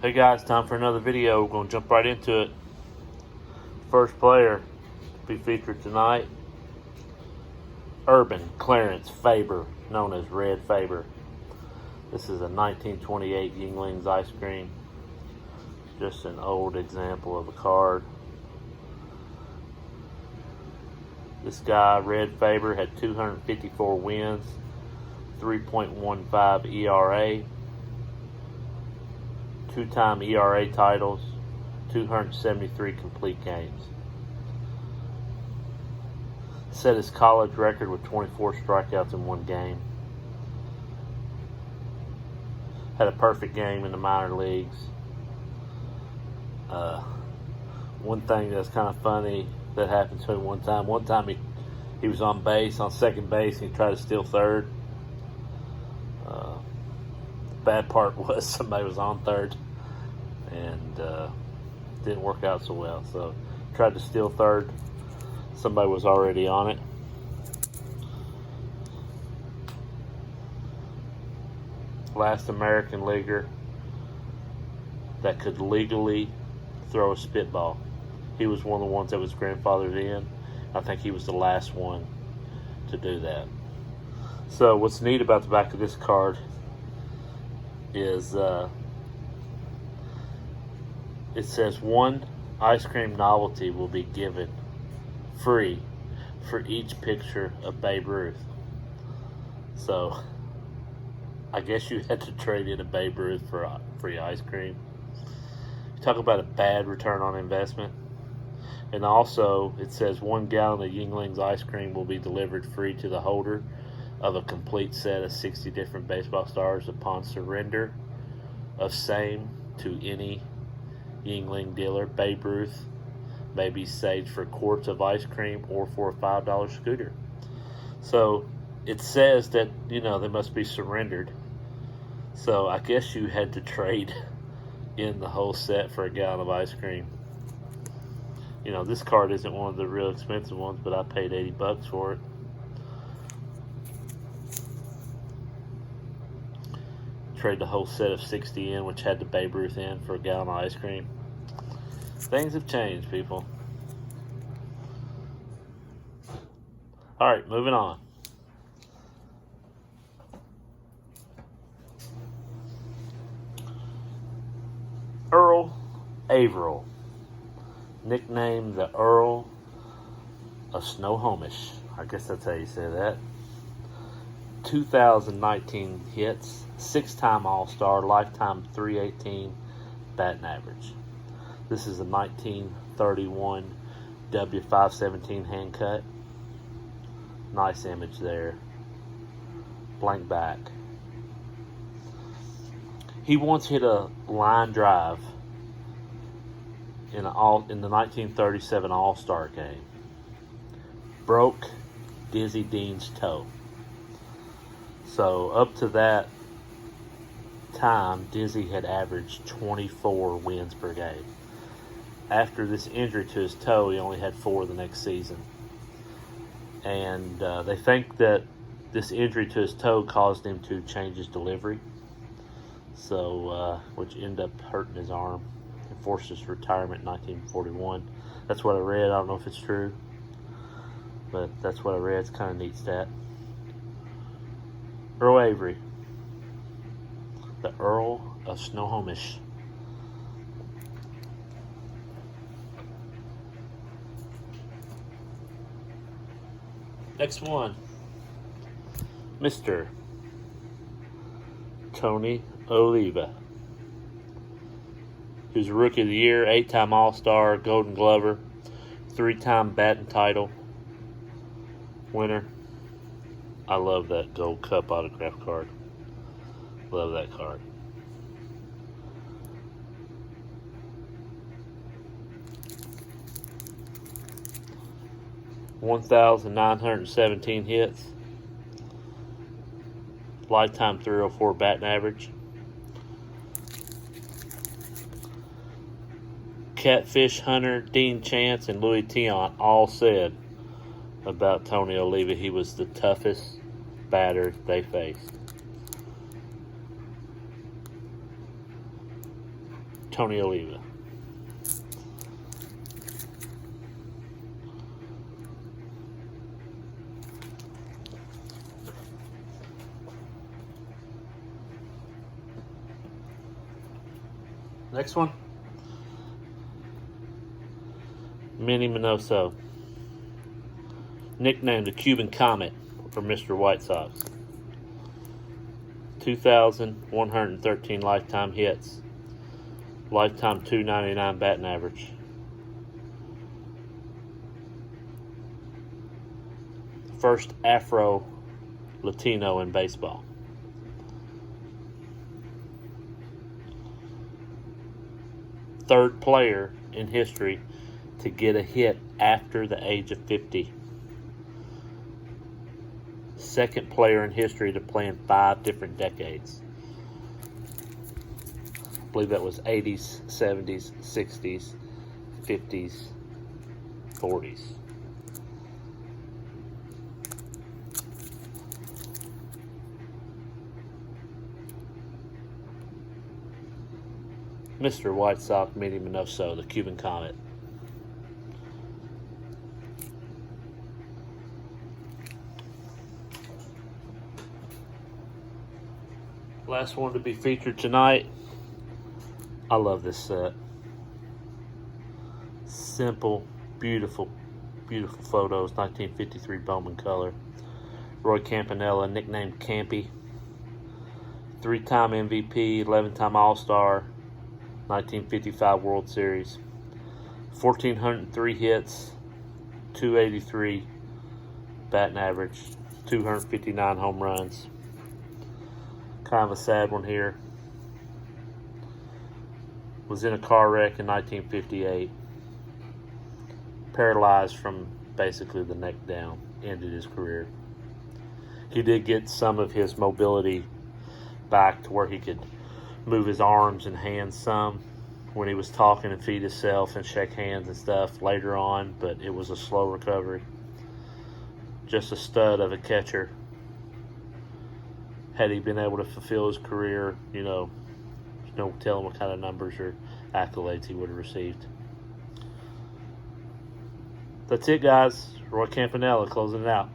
Hey guys, time for another video. We're going to jump right into it. First player to be featured tonight, Urban Clarence Faber, known as Red Faber. This is a 1928 Yuenglings ice cream. Just an old example of a card. This guy, Red Faber, had 254 wins, 3.15 ERA, two-time ERA titles, 273 complete games. Set his college record with 24 strikeouts in one game. Had a perfect game in the minor leagues. One thing that's kind of funny that happened to him one time he was on second base, and he tried to steal third. The bad part was somebody was on third, and didn't work out so well. So tried to steal third. Somebody was already on it. Last American leaguer that could legally throw a spitball. He was one of the ones that was grandfathered in. I think he was the last one to do that. So what's neat about the back of this card is it says one ice cream novelty will be given free for each picture of Babe Ruth. So I guess you had to trade in a Babe Ruth for free ice cream. Talk about a bad return on investment. And also it says 1 gallon of Yuenglings ice cream will be delivered free to the holder of a complete set of 60 different baseball stars upon surrender of same to any Yuengling dealer. Babe Ruth may be saved for quarts of ice cream or for a $5 scooter. So it says that, they must be surrendered. So I guess you had to trade in the whole set for a gallon of ice cream. This card isn't one of the real expensive ones, but I paid $80 for it. Trade the whole set of 60 in, which had the Babe Ruth in, for a gallon of ice cream. Things have changed, people. All right, moving on. Earl Averill, nicknamed the Earl of Snohomish. I guess that's how you say that. 2019 hits, 6-time All-Star, lifetime .318 batting average. This is a 1931 W517 hand cut. Nice image there. Blank back. He once hit a line drive in the 1937 All-Star game. Broke Dizzy Dean's toe. So up to that time, Dizzy had averaged 24 wins per game. After this injury to his toe, he only had 4 the next season. And they think that this injury to his toe caused him to change his delivery. So, which ended up hurting his arm and forced his retirement in 1941. That's what I read. I don't know if it's true, but that's what I read. It's kind of a neat stat. Earl Averill, the Earl of Snohomish. Next one, Mr. Tony Oliva, who's Rookie of the Year, 8-time All-Star, Golden Glover, 3-time batting title winner. I love that Gold Cup autograph card. Love that card. $1,917 hits. Lifetime .304 batting average. Catfish Hunter, Dean Chance, and Louis Tion all said about Tony Oliva he was the toughest batter they faced. Tony Oliva. Next one, Minnie Minoso, nicknamed the Cuban Comet for Mr. White Sox. 2,113 lifetime hits, lifetime .299 batting average. First Afro-Latino in baseball. Third player in history to get a hit after the age of 50. Second player in history to play in 5 different decades. I believe that was 80s, 70s, 60s, 50s, 40s. Mr. White Sox, Minnie Minoso, the Cuban Comet. Last one to be featured tonight. I love this set. Simple, beautiful, beautiful photos. 1953 Bowman color. Roy Campanella, nicknamed Campy. 3-time MVP, 11-time All-Star. 1955 World Series. 1,403 hits, 283 batting average, 259 home runs. Kind of a sad one here. Was in a car wreck in 1958. Paralyzed from basically the neck down. Ended his career. He did get some of his mobility back to where he could move his arms and hands some when he was talking and feed himself and shake hands and stuff later on, but it was a slow recovery. Just a stud of a catcher. Had he been able to fulfill his career, there's no telling what kind of numbers or accolades he would have received. That's it, guys. Roy Campanella closing it out.